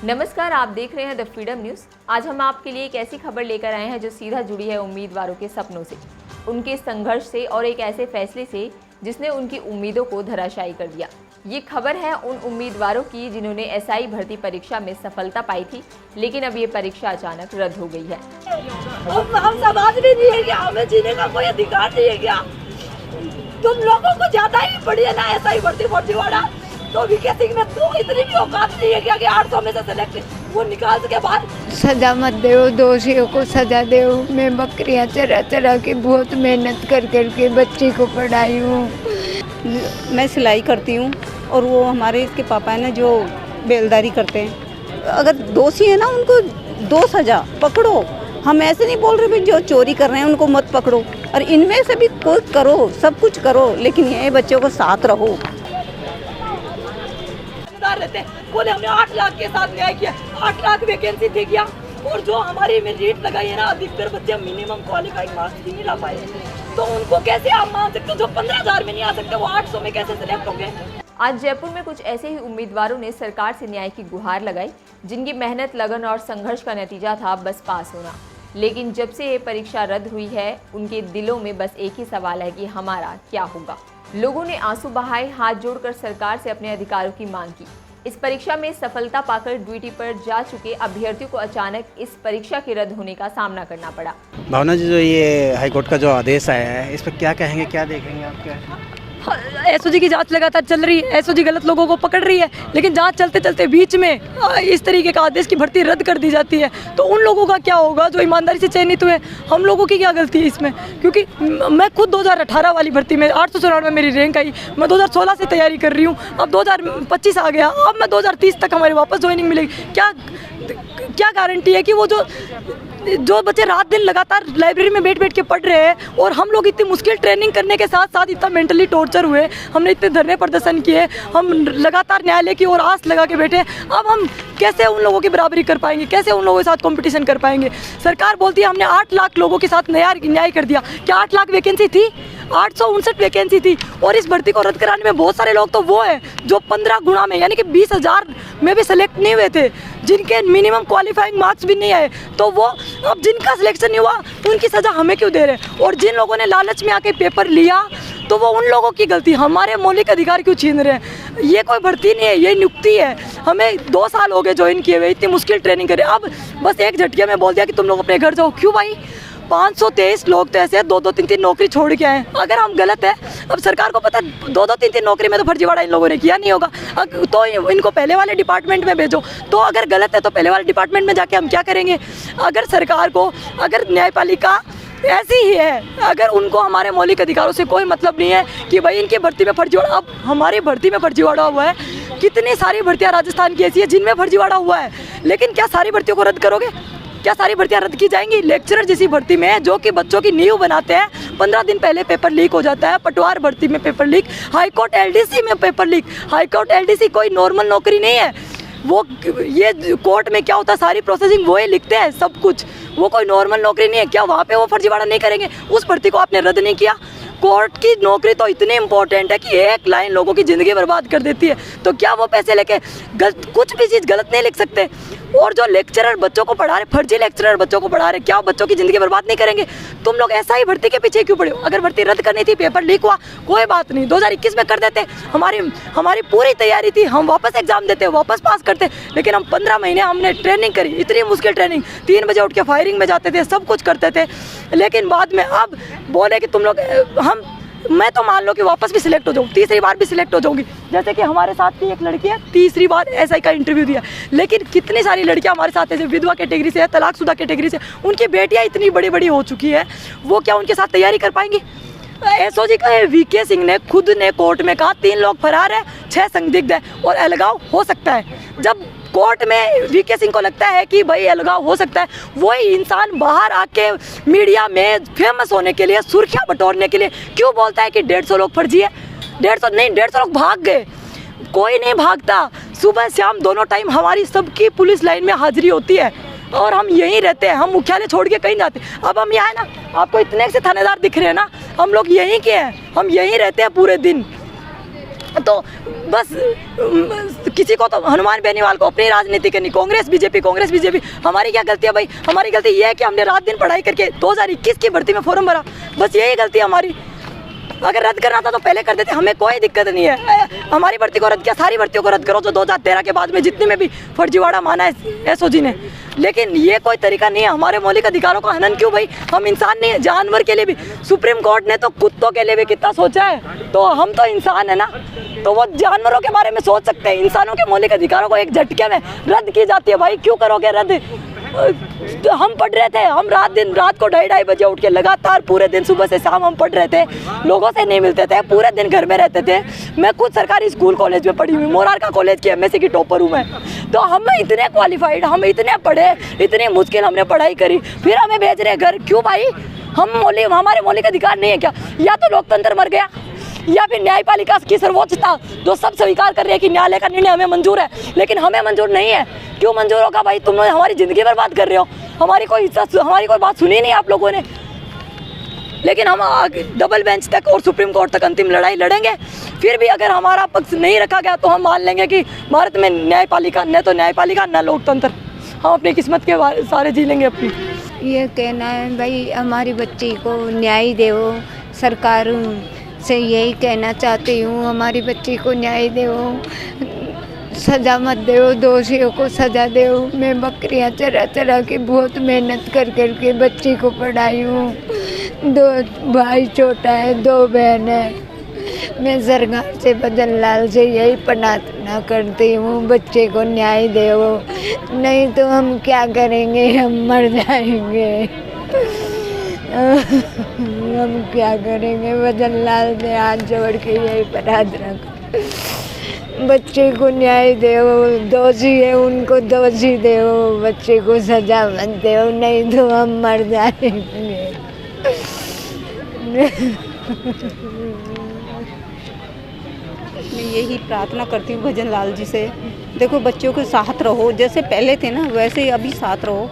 नमस्कार, आप देख रहे हैं द फ्रीडम न्यूज़। आज हम आपके लिए एक ऐसी खबर लेकर आए हैं जो सीधा जुड़ी है उम्मीदवारों के सपनों से, उनके संघर्ष से और एक ऐसे फैसले से जिसने उनकी उम्मीदों को धराशायी कर दिया। ये खबर है उन उम्मीदवारों की जिन्होंने एसआई भर्ती परीक्षा में सफलता पाई थी, लेकिन अब ये परीक्षा अचानक रद्द हो गई है। हम समाज में नहीं है क्या? हमें जीने का कोई अधिकार नहीं है क्या? तुम लोगों को ज्यादा ही बढ़िया ना एसआई भर्ती फर्जीवाड़ा। तो वीके सिंह में तो इतनी भी औकात नहीं है क्या कि 800 में से सेलेक्ट वो निकाल सके बाहर। सजा मत दो, दोषियों को सजा दो। मैं बकरियां चरा चरा के बहुत मेहनत कर करके बच्ची को पढ़ाई हूँ। मैं सिलाई करती हूँ और वो हमारे इसके पापा है ना जो बेलदारी करते हैं। अगर दोषी है ना उनको दो सजा पकड़ो। हम ऐसे नहीं बोल रहे भाई जो चोरी कर रहे हैं उनको मत पकड़ो, और इनमें से भी कोई करो, सब कुछ करो, लेकिन ये बच्चों को साथ रहो। रहते बोले हमने 8 लाख के साथ न्याय किया, 8 लाख वैकेंसी थी क्या? और जो हमारी मेरिट लगाई है ना, अधिकतर बच्चे मिनिमम क्वालिफाइंग मार्क्स भी नहीं ला पाए, तो उनको कैसे आप मान सकते हो? जो 15,000 में नहीं आ सकते वो 800 में कैसे सिलेक्ट हो गए? आज जयपुर में कुछ ऐसे ही उम्मीदवारों ने सरकार से न्याय की गुहार लगाई, जिनकी मेहनत, लगन और संघर्ष का नतीजा था बस पास होना। लेकिन जब से ये परीक्षा रद्द हुई है, उनके दिलों में बस एक ही सवाल है कि हमारा क्या होगा। लोगों ने आंसू बहाए, हाथ जोड़कर सरकार से अपने अधिकारों की मांग की। इस परीक्षा में सफलता पाकर ड्यूटी पर जा चुके अभ्यर्थियों को अचानक इस परीक्षा के रद्द होने का सामना करना पड़ा। भावना जी, जो ये हाईकोर्ट का जो आदेश आया है, इस पर क्या कहेंगे, क्या देखेंगे आप? क्या एसओजी की जांच लगातार चल रही है, एसओजी गलत लोगों को पकड़ रही है, लेकिन जांच चलते चलते बीच में इस तरीके का आदेश की भर्ती रद्द कर दी जाती है, तो उन लोगों का क्या होगा जो ईमानदारी से चयनित हुए? हम लोगों की क्या गलती है इसमें? क्योंकि मैं खुद 2018 वाली भर्ती में 894 मेरी रैंक आई, मैं 2016 से तैयारी कर रही हूँ, अब 2025 आ गया, अब मैं 2030 तक हमारी वापस ज्वाइनिंग मिलेगी। क्या गारंटी है कि वो जो बच्चे रात दिन लगातार लाइब्रेरी में बैठ के पढ़ रहे हैं, और हम लोग इतनी मुश्किल ट्रेनिंग करने के साथ साथ इतना मेंटली टॉर्चर हुए, हमने इतने धरने प्रदर्शन किए, हम लगातार न्यायालय की ओर आस लगा के बैठे, अब हम कैसे उन लोगों की बराबरी कर पाएंगे? कैसे उन लोगों के साथ कंपटीशन कर पाएंगे? सरकार बोलती है हमने 8 लाख लोगों के साथ न्याय कर दिया। क्या 8 लाख वैकेंसी थी? 859 वैकेंसी थी, और इस भर्ती को रद्द कराने में बहुत सारे लोग तो वो हैं जो 15 गुना में यानी कि 20,000 में भी सेलेक्ट नहीं हुए थे, जिनके मिनिमम क्वालिफाइंग मार्क्स भी नहीं आए, तो वो अब जिनका सिलेक्शन नहीं हुआ उनकी सज़ा हमें क्यों दे रहे हैं? और जिन लोगों ने लालच में आके पेपर लिया तो वो उन लोगों की गलती, हमारे मौलिक अधिकार क्यों छीन रहे हैं? ये कोई भर्ती नहीं है, ये नियुक्ति है। हमें 2 साल हो गए ज्वाइन किए हुए, इतनी मुश्किल ट्रेनिंग करे, अब बस एक झटके में बोल दिया कि तुम लोग अपने घर जाओ। क्यों भाई? 523 लोग तो ऐसे 2-2, 3-3 नौकरी छोड़ के आए। अगर हम गलत है, अब सरकार को पता 2-2, 3-3 नौकरी में तो फर्जीवाड़ा इन लोगों ने किया नहीं होगा, तो इनको पहले वाले डिपार्टमेंट में भेजो। तो अगर गलत है तो पहले वाले डिपार्टमेंट में जाके हम क्या करेंगे? अगर सरकार को, अगर न्यायपालिका ऐसी ही है, अगर उनको हमारे मौलिक अधिकारों से कोई मतलब नहीं है कि भाई इनकी भर्ती में फर्जीवाड़ा, अब हमारी भर्ती में फर्जीवाड़ा हुआ है, कितनी सारी भर्तियाँ राजस्थान की ऐसी है जिनमें फर्जीवाड़ा हुआ है, लेकिन क्या सारी भर्तियों को रद्द करोगे? क्या सारी भर्तियां रद्द की जाएंगी? लेक्चरर जैसी भर्ती में जो कि बच्चों की नींव बनाते हैं, 15 दिन पहले पेपर लीक हो जाता है। पटवार भर्ती में पेपर लीक, हाईकोर्ट एलडीसी में पेपर लीक। हाईकोर्ट एलडीसी कोई नॉर्मल नौकरी नहीं है, वो ये कोर्ट में क्या होता है, सारी प्रोसेसिंग वो ही लिखते हैं सब कुछ, वो कोई नॉर्मल नौकरी नहीं है। क्या वहाँ पे वो फर्जीवाड़ा नहीं करेंगे? उस भर्ती को आपने रद्द नहीं किया। कोर्ट की नौकरी तो इतनी इंपॉर्टेंट है कि एक लाइन लोगों की ज़िंदगी बर्बाद कर देती है, तो क्या वो पैसे लेके कुछ भी चीज़ गलत नहीं लिख सकते? और जो लेक्चरर बच्चों को पढ़ा रहे, फर्जी लेक्चरर बच्चों को पढ़ा रहे, क्या बच्चों की ज़िंदगी बर्बाद नहीं करेंगे? तुम लोग ऐसा ही भर्ती के पीछे क्यों पड़े हो? अगर भर्ती रद्द करनी थी, पेपर लीक हुआ, कोई बात नहीं, 2021 में कर देते, हमारी पूरी तैयारी थी, हम वापस एग्जाम देते, वापस पास करते, लेकिन हम 15 महीने हमने ट्रेनिंग करी, इतनी मुश्किल ट्रेनिंग, 3 बजे उठ के फायरिंग में जाते थे, सब कुछ करते थे, लेकिन बाद में अब बोले कि तुम लोग मैं तो मान लो कि वापस भी सिलेक्ट हो जाऊँ, तीसरी बार भी सिलेक्ट हो जाऊंगी। जैसे कि हमारे साथ की एक लड़की है, तीसरी बार एसआई का इंटरव्यू दिया, लेकिन कितनी सारी लड़कियां हमारे साथ है विधवा कैटेगरी से है, तलाकशुदा कैटेगरी से, उनकी बेटियां इतनी बड़ी बड़ी हो चुकी है, वो क्या उनके साथ तैयारी कर पाएंगी? एसओजी का वीके सिंह ने खुद ने कोर्ट में कहा 3 लोग फरार है, 6 संदिग्ध है और अलगाव हो सकता है। जब कोर्ट में वीके सिंह को लगता है कि भाई अलगाव हो सकता है, वही इंसान बाहर आके मीडिया में फेमस होने के लिए, सुर्खियां बटोरने के लिए क्यों बोलता है कि 150 लोग फर्जी है? 150 लोग भाग गए, कोई नहीं भागता। सुबह शाम दोनों टाइम हमारी सबकी पुलिस लाइन में हाजिरी होती है और हम यहीं रहते हैं, हम मुख्यालय छोड़ के कहीं जाते। अब हम यहाँ है ना, आपको इतने से थानेदार दिख रहे हैं ना, हम लोग यहीं के हैं, हम यहीं रहते हैं पूरे दिन। तो बस किसी को तो हनुमान बेनीवाल को अपनी राजनीति करनी, कांग्रेस बीजेपी, हमारी क्या गलती है भाई? हमारी गलती ये है कि हमने रात दिन पढ़ाई करके 2021 की भर्ती में फॉर्म भरा, बस यही गलती है हमारी। अगर रद्द करना था तो पहले कर देते, हमें कोई दिक्कत नहीं है। हमारी भर्ती को रद्द किया, सारी भर्तियों को रद्द करो जो 2013 के बाद में जितने में भी फर्जीवाड़ा माना है एसओजी ने, लेकिन ये कोई तरीका नहीं है। हमारे मौलिक अधिकारों का हनन क्यों भाई? हम इंसान नहीं है, जानवर के लिए भी सुप्रीम कोर्ट ने तो कुत्तों के लिए भी कितना सोचा है, तो हम तो इंसान है ना, तो वो जानवरों के बारे में सोच सकते हैं। इंसानों के मौलिक अधिकारों को एक झटके में रद्द की जाती है भाई, क्यों करोगे रद्द? हम पढ़ रहे थे, हम रात को 2:30 बजे उठ के लगातार पूरे दिन सुबह से शाम हम पढ़ रहे थे, लोगों से नहीं मिलते थे, पूरे दिन घर में रहते थे। मैं खुद सरकारी स्कूल कॉलेज में पढ़ी हुई, मोरारका कॉलेज की एमएससी की टॉपर हूँ मैं। तो हम इतने क्वालिफाइड, हम इतने पढ़े, इतनी मुश्किल हमने पढ़ाई करी, फिर हमें भेज रहे घर, क्यों भाई? हमारे मौलिक अधिकार नहीं है क्या? या तो लोकतंत्र मर गया, या फिर न्यायपालिका की सर्वोच्चता जो सब स्वीकार कर रही है कि न्यायालय का निर्णय हमें मंजूर है, लेकिन हमें मंजूर नहीं है। क्यों मंजूर होगा भाई? तुम लोग हमारी ज़िंदगी बर्बाद कर रहे हो, हमारी कोई बात सुनी नहीं आप लोगों ने। लेकिन हम डबल बेंच तक और सुप्रीम कोर्ट तक अंतिम लड़ाई लड़ेंगे। फिर भी अगर हमारा पक्ष नहीं रखा गया तो हम मान लेंगे कि भारत में न्यायपालिका न लोकतंत्र, हम अपनी किस्मत के सारे जी लेंगे अपनी। ये कहना है भाई हमारी बच्ची को न्याय दो, सरकार से यही कहना चाहती हूँ, हमारी बच्ची को न्याय दो, सज़ा मत दो, दोषियों को सज़ा दो। मैं बकरियाँ चरा के बहुत मेहनत कर के बच्ची को पढ़ाई हूँ। 2 भाई छोटा है, 2 बहन है। मैं सरकार से भजन लाल से यही प्रार्थना करती हूँ, बच्चे को न्याय दो, नहीं तो हम क्या करेंगे? हम मर जाएंगे। हम क्या करेंगे? भजन लाल से हाथ जोड़ के यही प्रार्थना कर, बच्चे को न्याय दो, दोषी है उनको दोषी दो, बच्चे को सजा मत दो, नहीं तो हम मर जाएंगे। मैं यही प्रार्थना करती हूँ भजन लाल जी से, देखो बच्चों के साथ रहो, जैसे पहले थे ना वैसे ही अभी साथ रहो।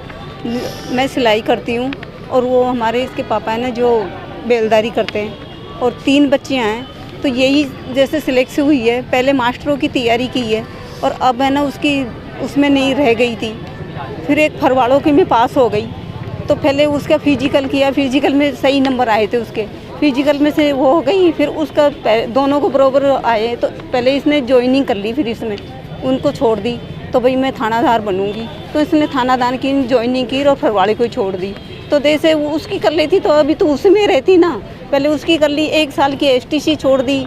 मैं सिलाई करती हूँ और वो हमारे इसके पापा है ना जो बेलदारी करते हैं, और 3 बच्चियाँ हैं, तो यही जैसे सिलेक्ट हुई है, पहले मास्टरों की तैयारी की है और अब है ना उसमें नहीं रह गई थी, फिर एक फरवाड़ों की में पास हो गई। तो पहले उसका फिजिकल किया, फिजिकल में सही नंबर आए थे उसके, फिजिकल में से वो हो गई, फिर उसका दोनों को बराबर आए, तो पहले इसने ज्वाइनिंग कर ली, फिर इसमें उनको छोड़ दी, तो भाई मैं थानादार बनूंगी, तो इसने थानादार की ज्वाइनिंग की और फरवाड़े को छोड़ दी। तो जैसे वो उसकी कर लेती तो अभी तो उसमें रहती ना, पहले उसकी कर ली, 1 साल की एसटीसी छोड़ दी,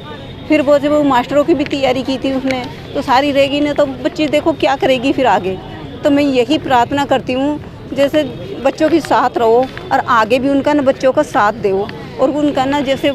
फिर वो मास्टरों की भी तैयारी की थी उसने, तो सारी रहेगी ना, तो बच्ची देखो क्या करेगी फिर आगे। तो मैं यही प्रार्थना करती हूँ, जैसे बच्चों के साथ रहो और आगे भी उनका ना बच्चों का साथ दो, और उनका ना जैसे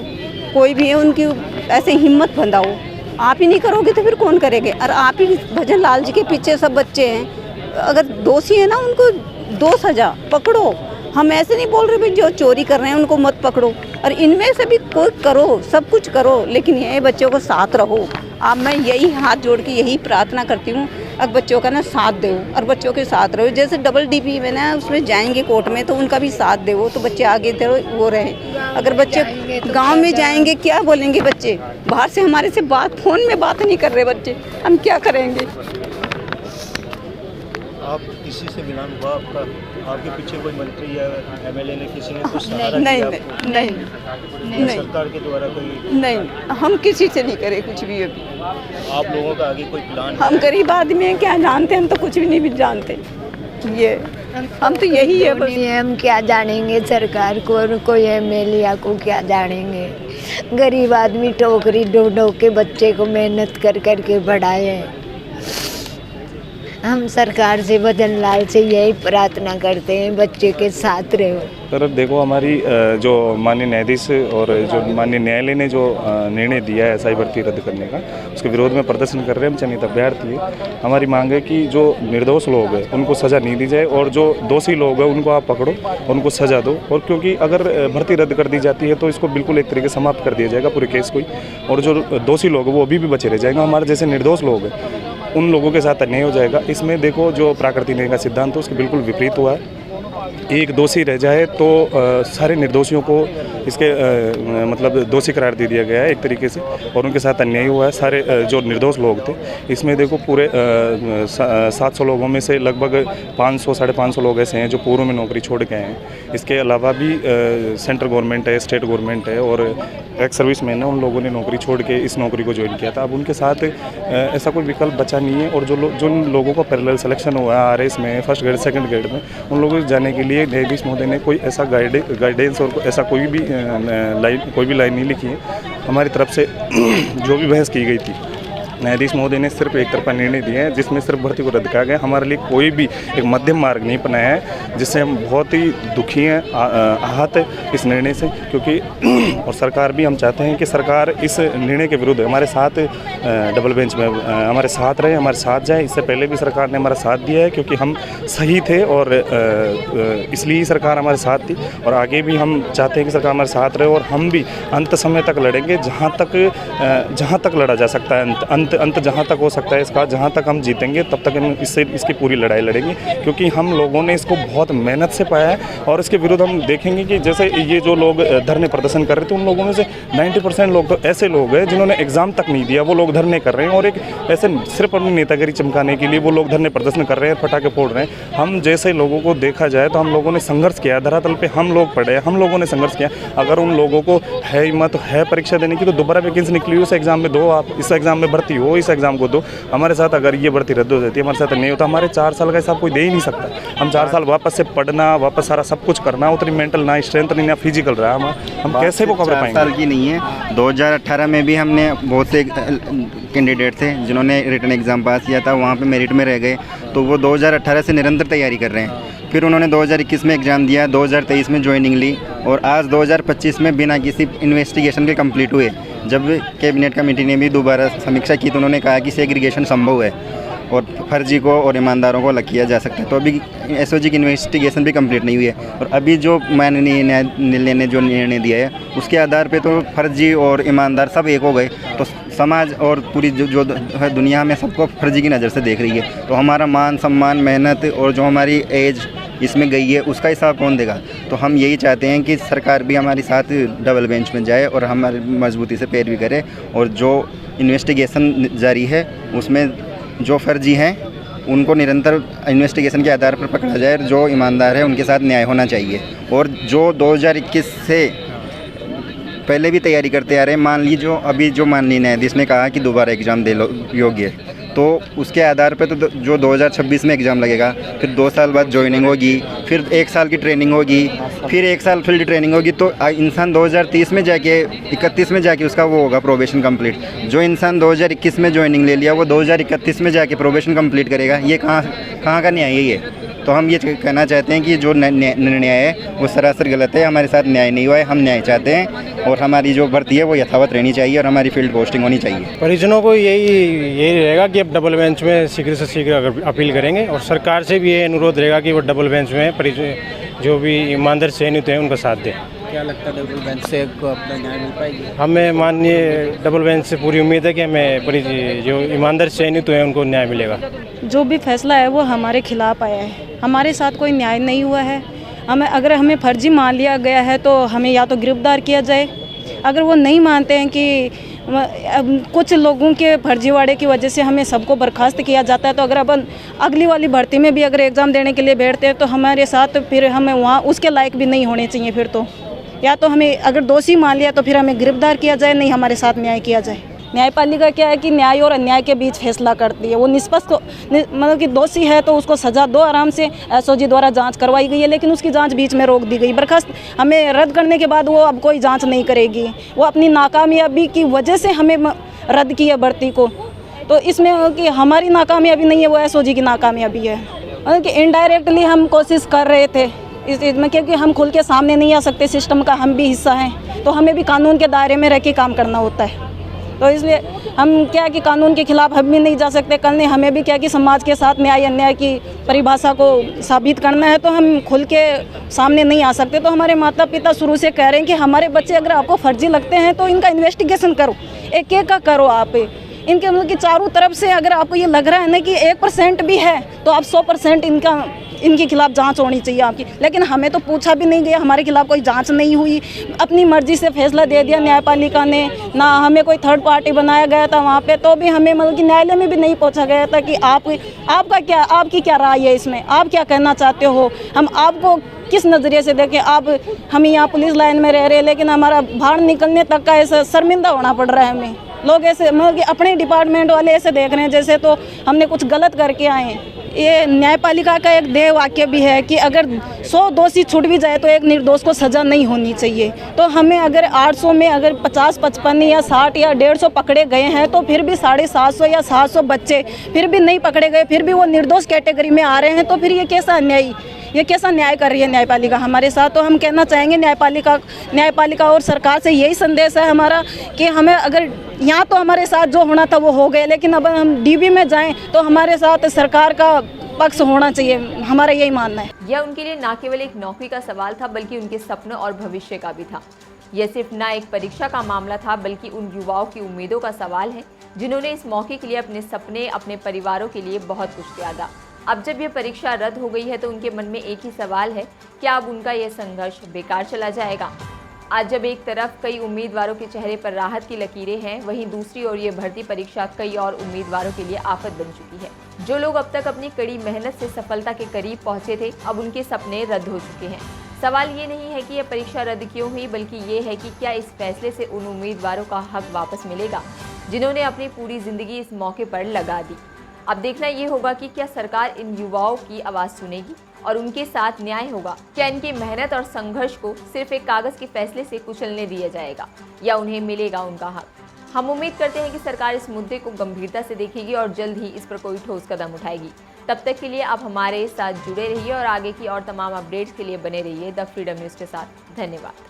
कोई भी है उनकी ऐसे हिम्मत बंधाओ। आप ही नहीं करोगे तो फिर कौन करेंगे? और आप ही भजन लाल जी के पीछे सब बच्चे हैं, अगर दोषी है ना उनको 2 सज़ा पकड़ो। हम ऐसे नहीं बोल रहे भाई जो चोरी कर रहे हैं उनको मत पकड़ो, और इनमें से भी कोई करो, सब कुछ करो, लेकिन ये बच्चों को साथ रहो। अब मैं यही हाथ जोड़ के यही प्रार्थना करती हूँ, अब बच्चों का ना साथ दो और बच्चों के साथ रहो। जैसे डबल डीपी में ना उसमें जाएंगे कोर्ट में, तो उनका भी साथ दो, तो बच्चे आगे वो रहे। अगर बच्चे गांव में जाएंगे क्या बोलेंगे बच्चे? बाहर से हमारे से फ़ोन में बात नहीं कर रहे बच्चे, हम क्या करेंगे? आप किसी से बिलोंग हुआ, आपके पीछे कोई मंत्री या एमएलए ने किसी ने कुछ सहारा नहीं, किया? नहीं, सरकार के द्वारा कोई? नहीं, हम किसी से नहीं करे कुछ भी अभी। आप लोगों का आगे कोई प्लान? हम गरीब आदमी हैं, क्या जानते? हम तो कुछ भी नहीं भी जानते, ये हम तो यही है बस। हम क्या जानेंगे सरकार को और कोई एमएलए को क्या जानेंगे? गरीब आदमी टोकरी ढो के बच्चे को मेहनत कर के बढ़ाए। हम सरकार से भजन लाल से यही प्रार्थना करते हैं, बच्चे के साथ रहो। सर देखो, हमारी जो माननीय न्यायाधीश और जो माननीय न्यायालय ने जो निर्णय दिया है एसआई भर्ती रद्द करने का, उसके विरोध में प्रदर्शन कर रहे हैं हम चयनित अभ्यर्थी। हमारी मांग है कि जो निर्दोष लोग हैं उनको सज़ा नहीं दी जाए, और जो दोषी लोग हैं उनको आप पकड़ो, उनको सज़ा दो। और क्योंकि अगर भर्ती रद्द कर दी जाती है तो इसको बिल्कुल एक तरीके से समाप्त कर दिया जाएगा पूरे केस को, और जो दोषी लोग हैं वो अभी भी बचे रह जाएंगे। हमारे जैसे निर्दोष लोग हैं उन लोगों के साथ अन्याय हो जाएगा। इसमें देखो जो प्राकृतिक न्याय का सिद्धांत है उसके बिल्कुल विपरीत हुआ है। एक दोषी रह जाए तो सारे निर्दोषियों को इसके मतलब दोषी करार दे दिया गया है एक तरीके से, और उनके साथ अन्याय हुआ है। सारे जो निर्दोष लोग थे इसमें देखो पूरे 700 लोगों में से लगभग 500 साढ़े 500 लोग ऐसे हैं जो पूर्व में नौकरी छोड़ के आए हैं। इसके अलावा भी सेंट्रल गवर्नमेंट है, स्टेट गवर्नमेंट है और एक्स सर्विस मैन है, उन लोगों ने नौकरी छोड़ के इस नौकरी को ज्वाइन किया था। अब उनके साथ ऐसा कोई विकल्प बचा नहीं है, और जो लोगों का पैरेलल सिलेक्शन हुआ है RS में, फर्स्ट ग्रेड सेकंड ग्रेड में, उन लोगों को जाने के लिए न्यायाधीश महोदय ने कोई ऐसा गाइडेंस और ऐसा कोई भी लाइन नहीं लिखी है। हमारी तरफ से जो भी बहस की गई थी, न्यायाधीश महोदय ने सिर्फ एक तरफा निर्णय दिए हैं जिसमें सिर्फ भर्ती को रद्द किया गया। हमारे लिए कोई भी एक मध्यम मार्ग नहीं अपनाया है, जिससे हम बहुत ही दुखी हैं, आहत है इस निर्णय से, क्योंकि और सरकार भी, हम चाहते हैं कि सरकार इस निर्णय के विरुद्ध हमारे साथ डबल बेंच में हमारे साथ रहे, हमारे साथ जाए। इससे पहले भी सरकार ने हमारा साथ दिया है क्योंकि हम सही थे और इसलिए सरकार हमारे साथ थी, और आगे भी हम चाहते हैं कि सरकार हमारे साथ रहे और हम भी अंत समय तक लड़ेंगे, जहाँ तक लड़ा जा सकता है, अंत जहाँ तक हो सकता है इसका, जहाँ तक हम जीतेंगे तब तक हम इसकी पूरी लड़ाई लड़ेंगे, क्योंकि हम लोगों ने इसको बहुत मेहनत से पाया है। और इसके विरुद्ध हम देखेंगे कि जैसे ये जो लोग धरने प्रदर्शन कर रहे थे, उन लोगों में से 90% लोग तो ऐसे लोग हैं जिन्होंने एग्ज़ाम तक नहीं दिया, वो लोग धरने कर रहे हैं, और एक ऐसे सिर्फ अपनी नेतागिरी चमकाने के लिए वो लोग धरने प्रदर्शन कर रहे हैं, पटाखे फोड़ रहे हैं। हम जैसे लोगों को देखा जाए तो हम लोगों ने संघर्ष किया, धरातल पे हम लोग पढ़े, हम लोगों ने संघर्ष किया। अगर उन लोगों को है हिम्मत है परीक्षा देने की, तो दोबारा वैकेंसी निकली, उस एग्ज़ाम में दो, आप इस एग्ज़ाम में भर्ती हो, इस एग्ज़ाम को दो। हमारे साथ अगर ये भर्ती रद्द हो जाती है, हमारे साथ नहीं होता, हमारे 4 साल का हिसाब कोई दे ही नहीं सकता। हम 4 साल वापस से पढ़ना, वापस सारा सब कुछ करना, उतनी मेंटल ना स्ट्रेंथ नहीं, ना फिजिकल रहा, हम कैसे वो कवर पाएंगे? 4 साल की नहीं है, 2018 में भी हमने बहुत से कैंडिडेट थे जिन्होंने रिटन एग्ज़ाम पास किया था, वहाँ पे मेरिट में रह गए, तो वो 2018 से निरंतर तैयारी कर रहे हैं। फिर उन्होंने 2021 में एग्ज़ाम दिया, 2023 में ज्वाइनिंग ली, और आज 2025 में बिना किसी इन्वेस्टिगेशन के कंप्लीट हुए। जब कैबिनेट कमेटी ने भी दोबारा समीक्षा की तो उन्होंने कहा कि सेग्रीगेशन संभव है और फर्जी को और ईमानदारों को अलग किया जा सकता है। तो अभी SOG की इन्वेस्टिगेशन भी कंप्लीट नहीं हुई है, और अभी जो माननीय न्यायालय ने जो निर्णय दिया है उसके आधार पे तो फर्जी और ईमानदार सब एक हो गए, तो समाज और पूरी जो है दुनिया में सबको फर्जी की नज़र से देख रही है। तो हमारा मान सम्मान, मेहनत और जो हमारी एज इसमें गई है उसका हिसाब कौन देगा? तो हम यही चाहते हैं कि सरकार भी हमारे साथ डबल बेंच में जाए और हमारी मजबूती से पैरवी करे, और जो इन्वेस्टिगेशन जारी है उसमें जो फर्जी हैं उनको निरंतर इन्वेस्टिगेशन के आधार पर पकड़ा जाए, जो ईमानदार है उनके साथ न्याय होना चाहिए। और जो 2021 से पहले भी तैयारी करते आ रहे हैं, मान लीजिए अभी जो माननीय न्यायाधीश ने कहा कि दोबारा एग्ज़ाम दे लो योग्य, तो उसके आधार पे तो जो 2026 में एग्ज़ाम लगेगा, फिर 2 साल बाद ज्वाइनिंग होगी, फिर 1 साल की ट्रेनिंग होगी, फिर 1 साल फील्ड ट्रेनिंग होगी, तो इंसान 2030 में जाके 31 में जाके उसका वो होगा प्रोबेशन कंप्लीट। जो इंसान 2021 में ज्वाइनिंग ले लिया वो 2031 में जाके प्रोबेशन कंप्लीट करेगा, ये कहाँ का न्याय है? तो हम ये कहना चाहते हैं कि जो निर्णय है वो सरासर गलत है, हमारे साथ न्याय नहीं हुआ है, हम न्याय चाहते हैं, और हमारी जो भर्ती है वो यथावत रहनी चाहिए और हमारी फील्ड पोस्टिंग होनी चाहिए। परिजनों को यही रहेगा कि अब डबल बेंच में शीघ्र से शीघ्र अपील करेंगे, और सरकार से भी ये अनुरोध रहेगा कि वो डबल बेंच में जो भी ईमानदार चयनित हैं उनका साथ दें। क्या लगता है डबल बेंच से अपना न्याय मिल पाएगी? हमें माननीय डबल बेंच से पूरी उम्मीद है कि हमें जो ईमानदार चयनित हुए हैं उनको न्याय मिलेगा। जो भी फैसला है वो हमारे खिलाफ आया है, हमारे साथ कोई न्याय नहीं हुआ है। अगर हमें फर्जी मान लिया गया है तो हमें या तो गिरफ्तार किया जाए, अगर वो नहीं मानते हैं कि कुछ लोगों के फर्जीवाड़े की वजह से हमें सबको बर्खास्त किया जाता है, तो अगर अपन अगली वाली भर्ती में भी अगर एग्ज़ाम देने के लिए बैठते हैं तो हमारे साथ फिर हमें वहाँ उसके लायक भी नहीं होने चाहिए। फिर तो या तो हमें अगर दोषी मान लिया तो फिर हमें गिरफ्तार किया जाए, नहीं हमारे साथ न्याय किया जाए। न्यायपालिका क्या है कि न्याय और अन्याय के बीच फैसला करती है। वो निष्पक्ष मतलब कि दोषी है तो उसको सज़ा दो, आराम से SOG द्वारा जांच करवाई गई है, लेकिन उसकी जांच बीच में रोक दी गई। बर्खास्त हमें रद्द करने के बाद वो अब कोई जांच नहीं करेगी, वो अपनी नाकामयाबी की वजह से हमें रद्द की है भर्ती को। तो इसमें कि हमारी नाकामयाबी नहीं है, वो SOG की नाकामयाबी है। मतलब कि इनडायरेक्टली हम कोशिश कर रहे थे इसमें, क्योंकि हम खुल के सामने नहीं आ सकते, सिस्टम का हम भी हिस्सा हैं, तो हमें भी कानून के दायरे में रह के काम करना होता है। तो इसलिए हम क्या कि कानून के खिलाफ हम भी नहीं जा सकते, कल ने हमें भी क्या कि समाज के साथ न्याय अन्याय की परिभाषा को साबित करना है, तो हम खुल के सामने नहीं आ सकते। तो हमारे माता पिता शुरू से कह रहे हैं कि हमारे बच्चे अगर आपको फर्जी लगते हैं तो इनका इन्वेस्टिगेशन करो, एक एक का करो आप इनके, मतलब कि चारों तरफ से अगर आपको ये लग रहा है ना कि 1% भी है तो आप 100% इनका इनके खिलाफ जांच होनी चाहिए आपकी, लेकिन हमें तो पूछा भी नहीं गया, हमारे खिलाफ कोई जांच नहीं हुई, अपनी मर्जी से फैसला दे दिया न्यायपालिका ने। ना हमें कोई थर्ड पार्टी बनाया गया था वहाँ पे, तो भी हमें मतलब कि न्यायालय में भी नहीं पहुँचा गया था कि आपकी क्या राय है इसमें, आप क्या कहना चाहते हो, हम आपको किस नज़रिए से देखें। आप हम यहाँ पुलिस लाइन में रह रहे हैं, लेकिन हमारा बाहर निकलने तक का ऐसा शर्मिंदा होना पड़ रहा है हमें। लोग ऐसे मतलब कि अपने डिपार्टमेंट वाले ऐसे देख रहे हैं जैसे तो हमने कुछ गलत करके आए हैं। ये न्यायपालिका का एक ध्येय वाक्य भी है कि अगर 100 दोषी छूट भी जाए तो एक निर्दोष को सज़ा नहीं होनी चाहिए। तो हमें अगर 800 में अगर 50, 55 या 60 या 150 पकड़े गए हैं, तो फिर भी 750 या 700 बच्चे फिर भी नहीं पकड़े गए, फिर भी वो निर्दोष कैटेगरी में आ रहे हैं, तो फिर ये कैसा न्याय कर रही है न्यायपालिका हमारे साथ। तो हम कहना चाहेंगे न्यायपालिका और सरकार से यही संदेश है हमारा कि हमें अगर यहाँ तो हमारे साथ जो होना था वो हो गया, लेकिन अब हम डीबी में जाएं तो हमारे साथ सरकार का पक्ष होना चाहिए, हमारा यही मानना है। यह उनके लिए न केवल एक नौकरी का सवाल था, बल्कि उनके सपनों और भविष्य का भी था। यह सिर्फ न एक परीक्षा का मामला था, बल्कि उन युवाओं की उम्मीदों का सवाल है जिन्होंने इस मौके के लिए अपने सपने, अपने परिवारों के लिए बहुत कुछ त्यागा। अब जब यह परीक्षा रद्द हो गई है तो उनके मन में एक ही सवाल है, क्या अब उनका यह संघर्ष बेकार चला जाएगा? आज जब एक तरफ कई उम्मीदवारों के चेहरे पर राहत की लकीरें हैं, वहीं दूसरी ओर ये भर्ती परीक्षा कई और उम्मीदवारों के लिए आफत बन चुकी है। जो लोग अब तक अपनी कड़ी मेहनत से सफलता के करीब पहुंचे थे, अब उनके सपने रद्द हो चुके हैं। सवाल ये नहीं है कि यह परीक्षा रद्द क्यों हुई, बल्कि ये है कि क्या इस फैसले से उन उम्मीदवारों का हक वापस मिलेगा जिन्होंने अपनी पूरी जिंदगी इस मौके पर लगा दी। अब देखना ये होगा कि क्या सरकार इन युवाओं की आवाज़ सुनेगी और उनके साथ न्याय होगा। क्या इनकी मेहनत और संघर्ष को सिर्फ एक कागज़ के फैसले से कुचलने दिया जाएगा या उन्हें मिलेगा उनका हक। हम उम्मीद करते हैं कि सरकार इस मुद्दे को गंभीरता से देखेगी और जल्द ही इस पर कोई ठोस कदम उठाएगी। तब तक के लिए आप हमारे साथ जुड़े रहिए और आगे की और तमाम अपडेट्स के लिए बने रहिए द फ्रीडम न्यूज़ के साथ। धन्यवाद।